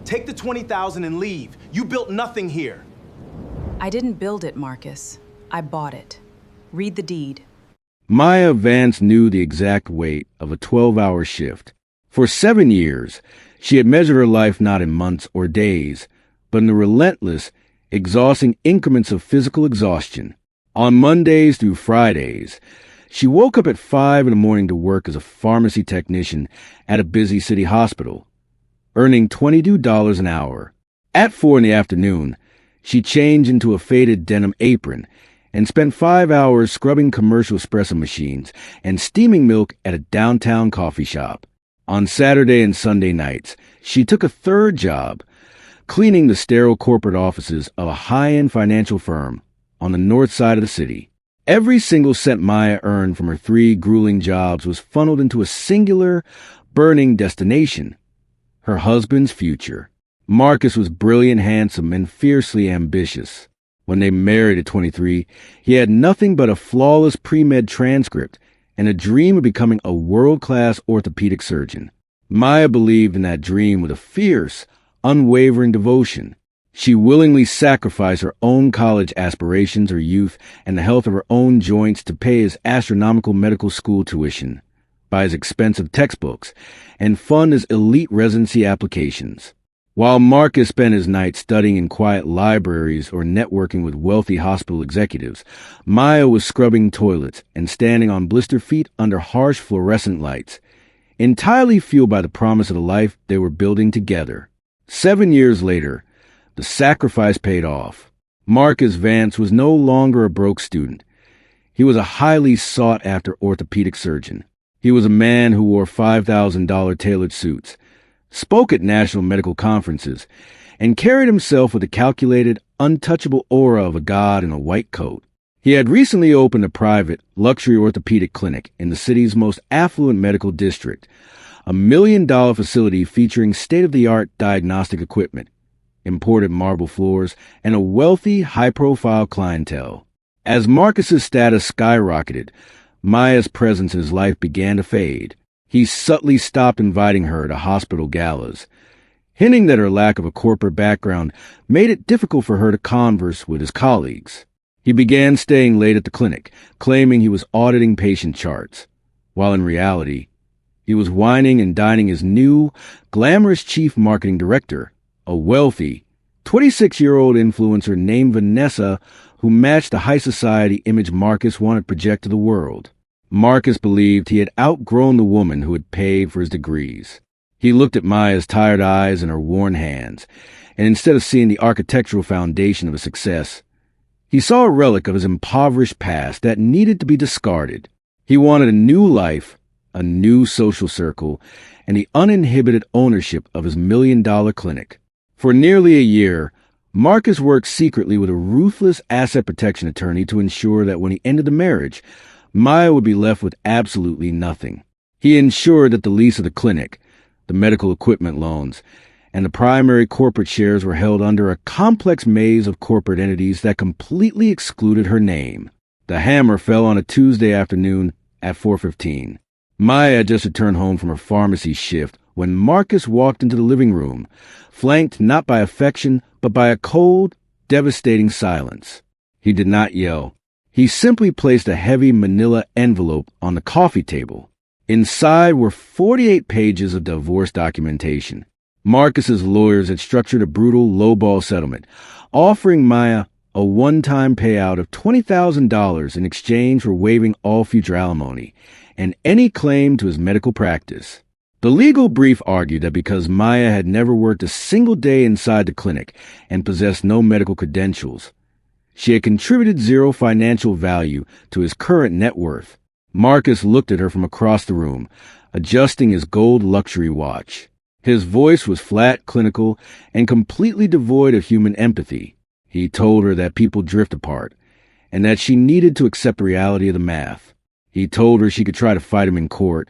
Take the 20,000 and leave. You built nothing here. I didn't build it, Marcus. I bought it. Read the deed. Maya Vance knew the exact weight of a 12-hour shift. For 7 years, she had measured her life not in months or days, but in the relentless, exhausting increments of physical exhaustion. On Mondays through Fridays, she woke up at 5 in the morning to work as a pharmacy technician at a busy city hospital, earning $22 an hour. At 4 in the afternoon, she changed into a faded denim apron and spent 5 hours scrubbing commercial espresso machines and steaming milk at a downtown coffee shop. On Saturday and Sunday nights, she took a third job, cleaning the sterile corporate offices of a high-end financial firm on the north side of the city. Every single cent Maya earned from her 3 grueling jobs was funneled into a singular, burning destination: her husband's future. Marcus was brilliant, handsome, and fiercely ambitious. When they married at 23, he had nothing but a flawless pre-med transcript and a dream of becoming a world-class orthopedic surgeon. Maya believed in that dream with a fierce, unwavering devotion. She willingly sacrificed her own college aspirations, her youth, and the health of her own joints to pay his astronomical medical school tuition, buy his expensive textbooks, and fund his elite residency applications. While Marcus spent his nights studying in quiet libraries or networking with wealthy hospital executives, Maya was scrubbing toilets and standing on blister feet under harsh fluorescent lights, entirely fueled by the promise of the life they were building together. 7 years later, the sacrifice paid off. Marcus Vance was no longer a broke student. He was a highly sought-after orthopedic surgeon. He was a man who wore $5,000 tailored suits, spoke at national medical conferences, and carried himself with the calculated, untouchable aura of a god in a white coat. He had recently opened a private, luxury orthopedic clinic in the city's most affluent medical district, a $1 million facility featuring state-of-the-art diagnostic equipment, imported marble floors, and a wealthy, high-profile clientele. As Marcus's status skyrocketed, Maya's presence in his life began to fade. He subtly stopped inviting her to hospital galas, hinting that her lack of a corporate background made it difficult for her to converse with his colleagues. He began staying late at the clinic, claiming he was auditing patient charts, while in reality, he was wining and dining his new, glamorous chief marketing director, a wealthy, 26-year-old influencer named Vanessa who matched the high society image Marcus wanted to project to the world. Marcus believed he had outgrown the woman who had paid for his degrees. He looked at Maya's tired eyes and her worn hands, and instead of seeing the architectural foundation of his success, he saw a relic of his impoverished past that needed to be discarded. He wanted a new life, a new social circle, and the uninhibited ownership of his $1 million clinic. For nearly a year, Marcus worked secretly with a ruthless asset protection attorney to ensure that when he ended the marriage, Maya would be left with absolutely nothing. He ensured that the lease of the clinic, the medical equipment loans, and the primary corporate shares were held under a complex maze of corporate entities that completely excluded her name. The hammer fell on a Tuesday afternoon at 4:15. Maya had just returned home from her pharmacy shift when Marcus walked into the living room, flanked not by affection, but by a cold, devastating silence. He did not yell. He simply placed a heavy manila envelope on the coffee table. Inside were 48 pages of divorce documentation. Marcus's lawyers had structured a brutal lowball settlement, offering Maya a one-time payout of $20,000 in exchange for waiving all future alimony and any claim to his medical practice. The legal brief argued that because Maya had never worked a single day inside the clinic and possessed no medical credentials, she had contributed zero financial value to his current net worth. Marcus looked at her from across the room, adjusting his gold luxury watch. His voice was flat, clinical, and completely devoid of human empathy. He told her that people drift apart, and that she needed to accept the reality of the math. He told her she could try to fight him in court,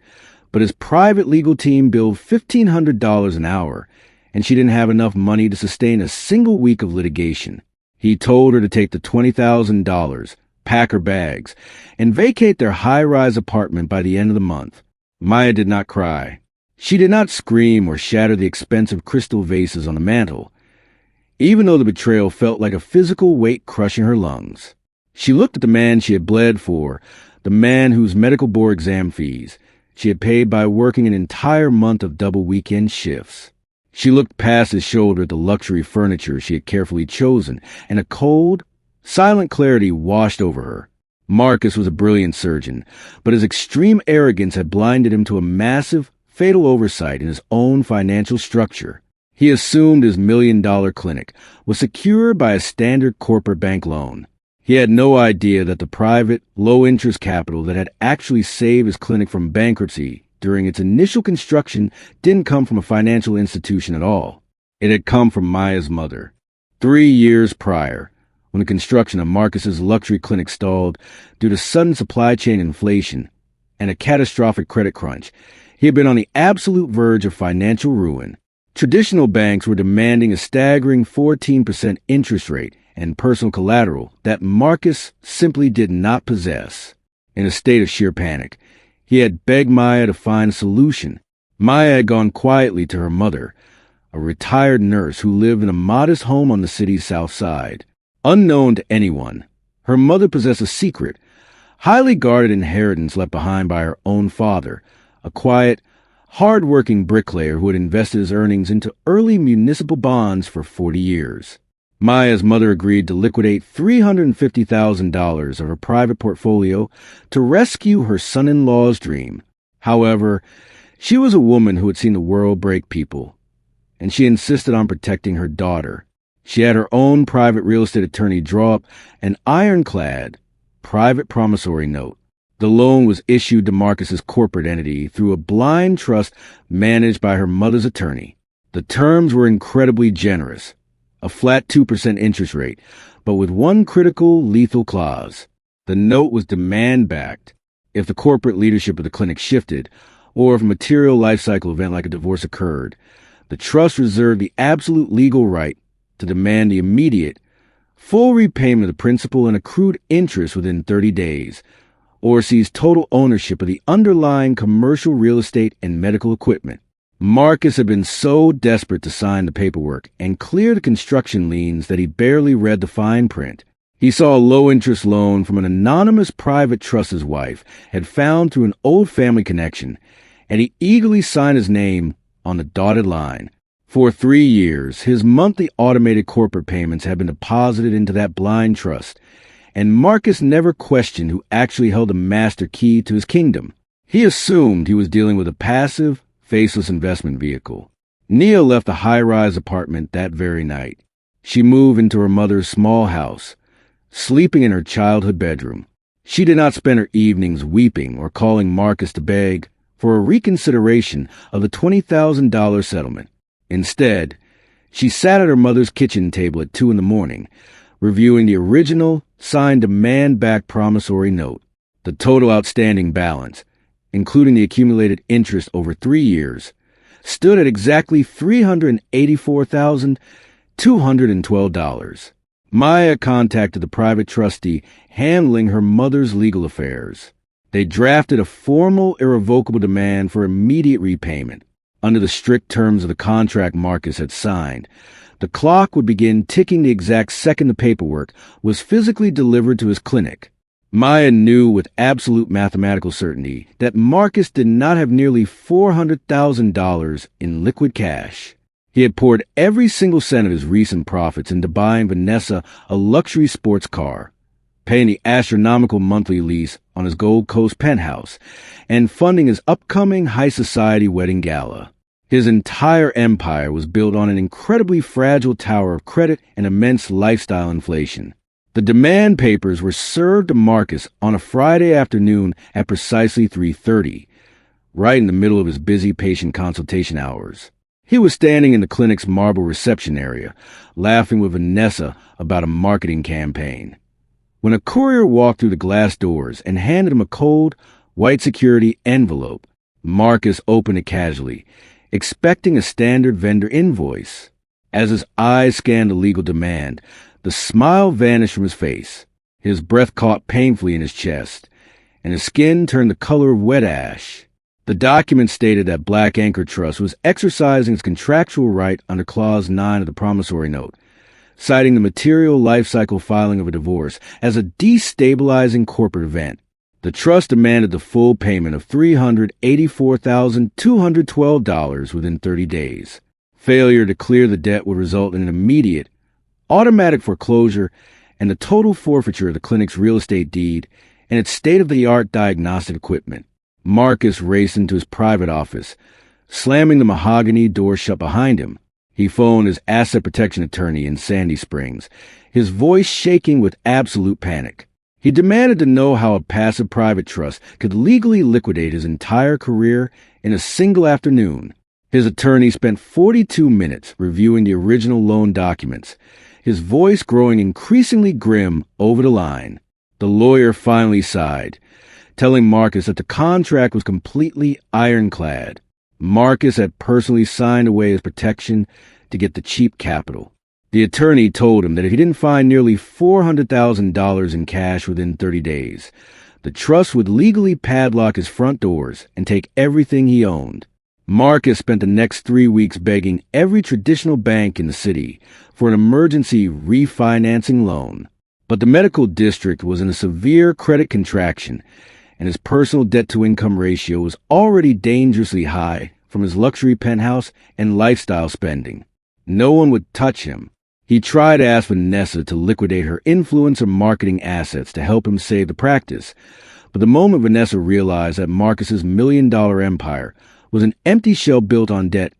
but his private legal team billed $1,500 an hour, and she didn't have enough money to sustain a single week of litigation. He told her to take the $20,000, pack her bags, and vacate their high-rise apartment by the end of the month. Maya did not cry. She did not scream or shatter the expensive crystal vases on the mantel, even though the betrayal felt like a physical weight crushing her lungs. She looked at the man she had bled for, the man whose medical board exam fees she had paid by working an entire month of double weekend shifts. She looked past his shoulder at the luxury furniture she had carefully chosen, and a cold, silent clarity washed over her. Marcus was a brilliant surgeon, but his extreme arrogance had blinded him to a massive, fatal oversight in his own financial structure. He assumed his $1 million clinic was secured by a standard corporate bank loan. He had no idea that the private, low-interest capital that had actually saved his clinic from bankruptcy during its initial construction didn't come from a financial institution at all. It had come from Maya's mother. 3 years prior, when the construction of Marcus's luxury clinic stalled due to sudden supply chain inflation and a catastrophic credit crunch, he had been on the absolute verge of financial ruin. Traditional banks were demanding a staggering 14% interest rate and personal collateral that Marcus simply did not possess. In a state of sheer panic, he had begged Maya to find a solution. Maya had gone quietly to her mother, a retired nurse who lived in a modest home on the city's south side. Unknown to anyone, her mother possessed a secret, highly guarded inheritance left behind by her own father, a quiet, hardworking bricklayer who had invested his earnings into early municipal bonds for 40 years. Maya's mother agreed to liquidate $350,000 of her private portfolio to rescue her son-in-law's dream. However, she was a woman who had seen the world break people, and she insisted on protecting her daughter. She had her own private real estate attorney draw up an ironclad, private promissory note. The loan was issued to Marcus's corporate entity through a blind trust managed by her mother's attorney. The terms were incredibly generous, a flat 2% interest rate, but with one critical, lethal clause. The note was demand-backed. If the corporate leadership of the clinic shifted, or if a material life cycle event like a divorce occurred, the trust reserved the absolute legal right to demand the immediate, full repayment of the principal and accrued interest within 30 days, or seize total ownership of the underlying commercial real estate and medical equipment. Marcus had been so desperate to sign the paperwork and clear the construction liens that he barely read the fine print. He saw a low-interest loan from an anonymous private trust his wife had found through an old family connection, and he eagerly signed his name on the dotted line. For 3 years, his monthly automated corporate payments had been deposited into that blind trust, and Marcus never questioned who actually held the master key to his kingdom. He assumed he was dealing with a passive, faceless investment vehicle. Nia left the high-rise apartment that very night. She moved into her mother's small house, sleeping in her childhood bedroom. She did not spend her evenings weeping or calling Marcus to beg for a reconsideration of the $20,000 settlement. Instead, she sat at her mother's kitchen table at 2 a.m, reviewing the original, signed demand-backed promissory note. The total outstanding balance, including the accumulated interest over 3 years, stood at exactly $384,212. Maya contacted the private trustee handling her mother's legal affairs. They drafted a formal, irrevocable demand for immediate repayment. Under the strict terms of the contract Marcus had signed, the clock would begin ticking the exact second the paperwork was physically delivered to his clinic. Maya knew with absolute mathematical certainty that Marcus did not have nearly $400,000 in liquid cash. He had poured every single cent of his recent profits into buying Vanessa a luxury sports car, paying the astronomical monthly lease on his Gold Coast penthouse, and funding his upcoming high society wedding gala. His entire empire was built on an incredibly fragile tower of credit and immense lifestyle inflation. The demand papers were served to Marcus on a Friday afternoon at precisely 3:30, right in the middle of his busy patient consultation hours. He was standing in the clinic's marble reception area, laughing with Vanessa about a marketing campaign, when a courier walked through the glass doors and handed him a cold, white security envelope. Marcus opened it casually, expecting a standard vendor invoice. As his eyes scanned the legal demand, the smile vanished from his face. His breath caught painfully in his chest, and his skin turned the color of wet ash. The document stated that Black Anchor Trust was exercising its contractual right under Clause 9 of the promissory note, citing the material life cycle filing of a divorce as a destabilizing corporate event. The trust demanded the full payment of $384,212 within 30 days. Failure to clear the debt would result in an immediate, automatic foreclosure and the total forfeiture of the clinic's real estate deed and its state-of-the-art diagnostic equipment. Marcus raced into his private office, slamming the mahogany door shut behind him. He phoned his asset protection attorney in Sandy Springs, his voice shaking with absolute panic. He demanded to know how a passive private trust could legally liquidate his entire career in a single afternoon. His attorney spent 42 minutes reviewing the original loan documents, his voice growing increasingly grim over the line. The lawyer finally sighed, telling Marcus that the contract was completely ironclad. Marcus had personally signed away his protection to get the cheap capital. The attorney told him that if he didn't find nearly $400,000 in cash within 30 days, the trust would legally padlock his front doors and take everything he owned. Marcus spent the next 3 weeks begging every traditional bank in the city for an emergency refinancing loan. But the medical district was in a severe credit contraction, and his personal debt-to-income ratio was already dangerously high from his luxury penthouse and lifestyle spending. No one would touch him. He tried to ask Vanessa to liquidate her influence or marketing assets to help him save the practice, but the moment Vanessa realized that Marcus's million-dollar empire was an empty shell built on debt,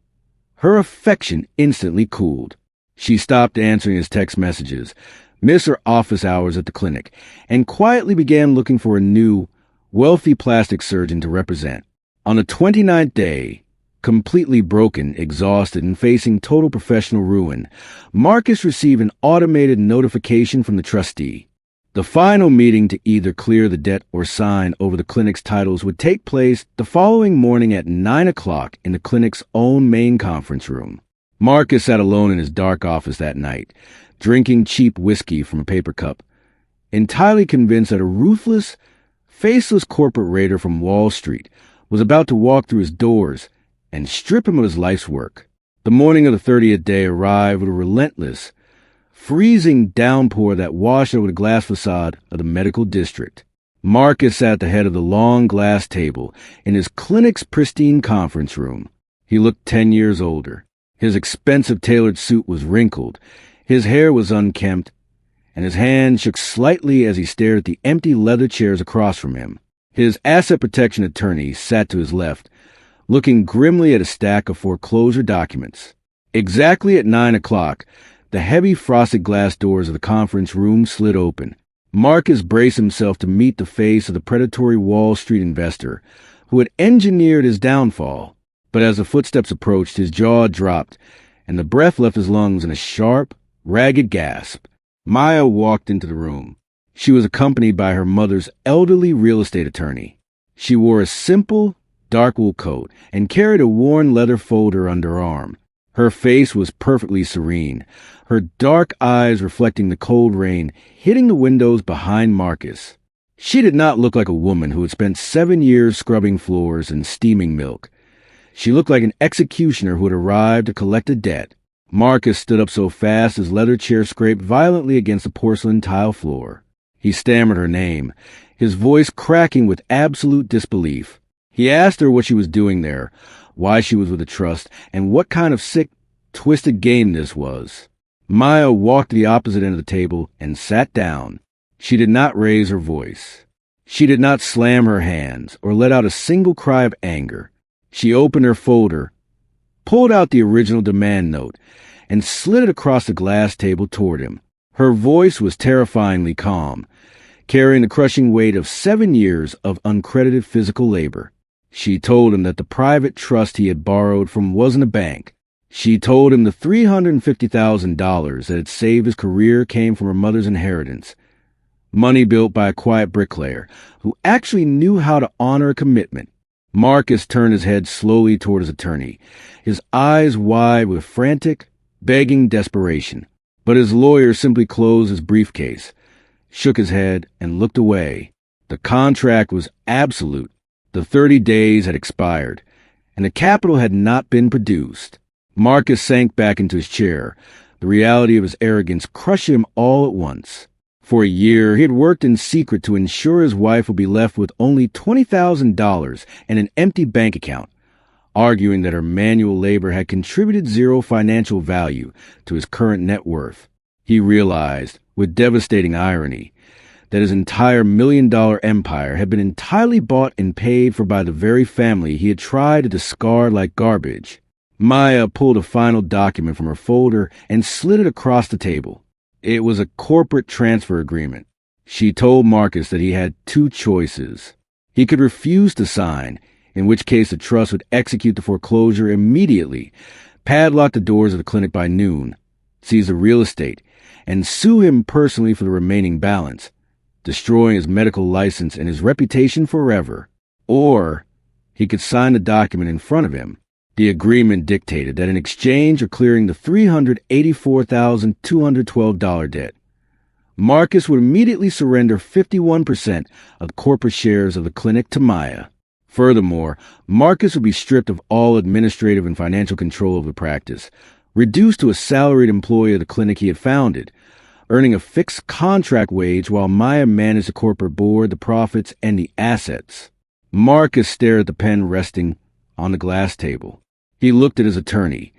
her affection instantly cooled. She stopped answering his text messages, missed her office hours at the clinic, and quietly began looking for a new, wealthy plastic surgeon to represent. On the 29th day, completely broken, exhausted, and facing total professional ruin, Marcus received an automated notification from the trustee. The final meeting to either clear the debt or sign over the clinic's titles would take place the following morning at 9 o'clock in the clinic's own main conference room. Marcus sat alone in his dark office that night, drinking cheap whiskey from a paper cup, entirely convinced that a ruthless, faceless corporate raider from Wall Street was about to walk through his doors and strip him of his life's work. The morning of the 30th day arrived with a relentless, freezing downpour that washed over the glass facade of the medical district. Marcus sat at the head of the long glass table in his clinic's pristine conference room. He looked 10 years older. His expensive tailored suit was wrinkled, his hair was unkempt, and his hand shook slightly as he stared at the empty leather chairs across from him. His asset protection attorney sat to his left, looking grimly at a stack of foreclosure documents. Exactly at 9 o'clock, the heavy frosted glass doors of the conference room slid open. Marcus braced himself to meet the face of the predatory Wall Street investor who had engineered his downfall. But as the footsteps approached, his jaw dropped, and the breath left his lungs in a sharp, ragged gasp. Maya walked into the room. She was accompanied by her mother's elderly real estate attorney. She wore a simple, dark wool coat and carried a worn leather folder under her arm. Her face was perfectly serene, her dark eyes reflecting the cold rain hitting the windows behind Marcus. She did not look like a woman who had spent 7 years scrubbing floors and steaming milk. She looked like an executioner who had arrived to collect a debt. Marcus stood up so fast his leather chair scraped violently against the porcelain tile floor. He stammered her name, his voice cracking with absolute disbelief. He asked her what she was doing there, why she was with the trust, and what kind of sick, twisted game this was. Maya walked to the opposite end of the table and sat down. She did not raise her voice. She did not slam her hands or let out a single cry of anger. She opened her folder, pulled out the original demand note, and slid it across the glass table toward him. Her voice was terrifyingly calm, carrying the crushing weight of 7 years of uncredited physical labor. She told him that the private trust he had borrowed from wasn't a bank. She told him the $350,000 that had saved his career came from her mother's inheritance, money built by a quiet bricklayer who actually knew how to honor a commitment. Marcus turned his head slowly toward his attorney, his eyes wide with frantic, begging desperation. But his lawyer simply closed his briefcase, shook his head, and looked away. The contract was absolute. The 30 days had expired, and the capital had not been produced. Marcus sank back into his chair. The reality of his arrogance crushed him all at once. For a year, he had worked in secret to ensure his wife would be left with only $20,000 and an empty bank account, arguing that her manual labor had contributed zero financial value to his current net worth. He realized, with devastating irony, that his entire million-dollar empire had been entirely bought and paid for by the very family he had tried to discard like garbage. Maya pulled a final document from her folder and slid it across the table. It was a corporate transfer agreement. She told Marcus that he had two choices. He could refuse to sign, in which case the trust would execute the foreclosure immediately, padlock the doors of the clinic by noon, seize the real estate, and sue him personally for the remaining balance, destroying his medical license and his reputation forever. Or he could sign the document in front of him. The agreement dictated that in exchange for clearing the $384,212 debt, Marcus would immediately surrender 51% of the corporate shares of the clinic to Maya. Furthermore, Marcus would be stripped of all administrative and financial control of the practice, reduced to a salaried employee of the clinic he had founded, earning a fixed contract wage while Maya managed the corporate board, the profits, and the assets. Marcus stared at the pen resting on the glass table. He looked at his attorney,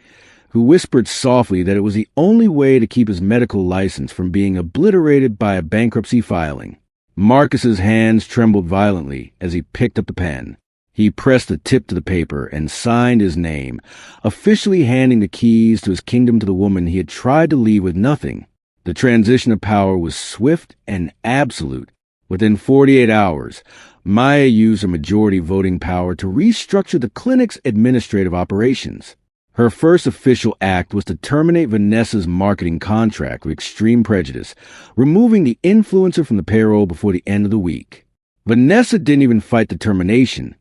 who whispered softly that it was the only way to keep his medical license from being obliterated by a bankruptcy filing. Marcus's hands trembled violently as he picked up the pen. He pressed the tip to the paper and signed his name, officially handing the keys to his kingdom to the woman he had tried to leave with nothing. The transition of power was swift and absolute. Within 48 hours, Maya used her majority voting power to restructure the clinic's administrative operations. Her first official act was to terminate Vanessa's marketing contract with Extreme Prejudice, removing the influencer from the payroll before the end of the week. Vanessa didn't even fight the termination.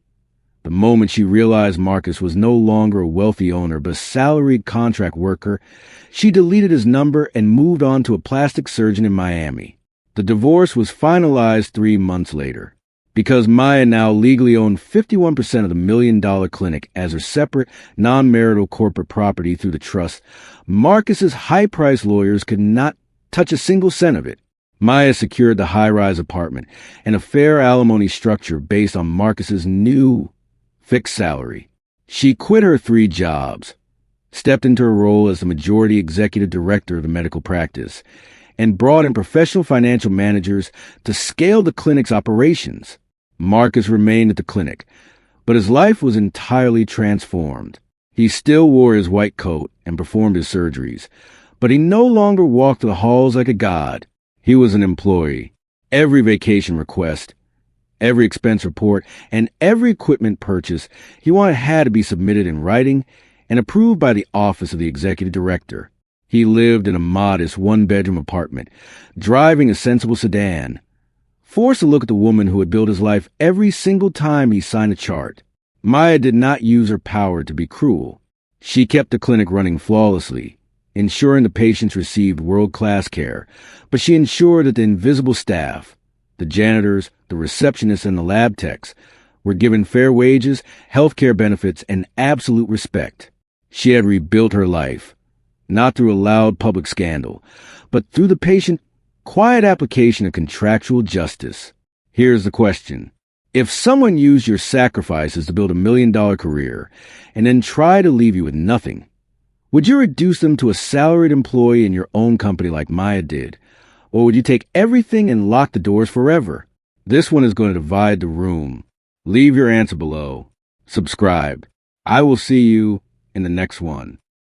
The moment she realized Marcus was no longer a wealthy owner but a salaried contract worker, she deleted his number and moved on to a plastic surgeon in Miami. The divorce was finalized 3 months later. Because Maya now legally owned 51% of the million-dollar clinic as her separate, non-marital corporate property through the trust, Marcus's high-priced lawyers could not touch a single cent of it. Maya secured the high-rise apartment and a fair alimony structure based on Marcus's new fixed salary. She quit her 3 jobs, stepped into her role as the majority executive director of the medical practice, and brought in professional financial managers to scale the clinic's operations. Marcus remained at the clinic, but his life was entirely transformed. He still wore his white coat and performed his surgeries, but he no longer walked the halls like a god. He was an employee. Every vacation request, every expense report, and every equipment purchase he wanted had to be submitted in writing and approved by the office of the executive director. He lived in a modest 1-bedroom apartment, driving a sensible sedan, forced to look at the woman who had built his life every single time he signed a chart. Maya did not use her power to be cruel. She kept the clinic running flawlessly, ensuring the patients received world-class care, but she ensured that the invisible staff, the janitors, the receptionists, and the lab techs, were given fair wages, health care benefits, and absolute respect. She had rebuilt her life, not through a loud public scandal, but through the patient, quiet application of contractual justice. Here's the question. If someone used your sacrifices to build a $1 million career and then try to leave you with nothing, would you reduce them to a salaried employee in your own company like Maya did? Or would you take everything and lock the doors forever? This one is going to divide the room. Leave your answer below. Subscribe. I will see you in the next one.